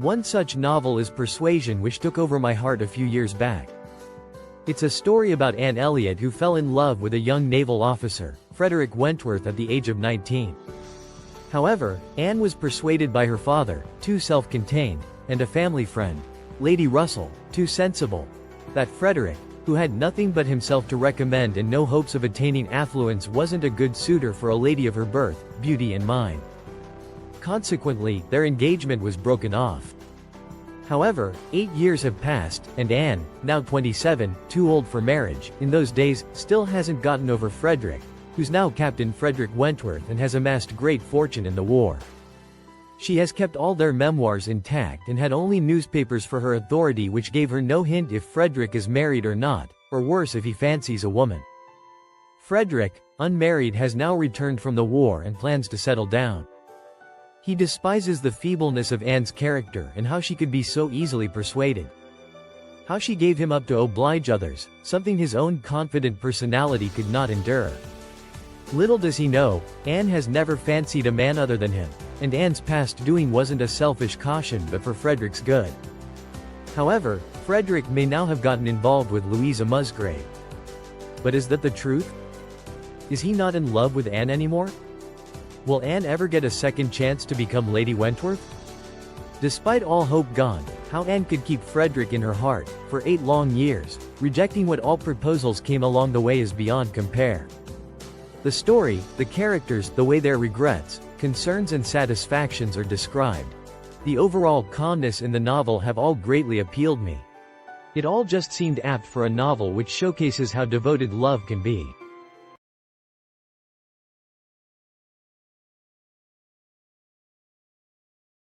One such novel is Persuasion, which took over my heart a few years back. It's a story about Anne Elliot, who fell in love with a young naval officer, Frederick Wentworth, at the age of 19. However, Anne was persuaded by her father, too self-contained, and a family friend, Lady Russell, too sensible, that Frederick, who had nothing but himself to recommend and no hopes of attaining affluence, wasn't a good suitor for a lady of her birth, beauty and mind. Consequently, their engagement was broken off. However, 8 years have passed, and Anne, now 27, too old for marriage in those days, still hasn't gotten over Frederick, who's now Captain Fredrick Wentworth and has amassed great fortune in the war. She has kept all their memoirs intact and had only newspapers for her authority, which gave her no hint if Frederick is married or not, or worse if he fancies a woman. Frederick, unmarried, has now returned from the war and plans to settle down. He despises the feebleness of Anne's character and how she could be so easily persuaded. How she gave him up to oblige others, something his own confident personality could not endure. Little does he know, Anne has never fancied a man other than him, and Anne's past doing wasn't a selfish caution but for Frederick's good. However, Frederick may now have gotten involved with Louisa Musgrave. But is that the truth? Is he not in love with Anne anymore? Will Anne ever get a second chance to become Lady Wentworth? Despite all hope gone, how Anne could keep Frederick in her heart for 8 long years, rejecting what all proposals came along the way, is beyond compare. The story, the characters, the way their regrets, concerns and satisfactions are described, the overall calmness in the novel have all greatly appealed me. It all just seemed apt for a novel which showcases how devoted love can be.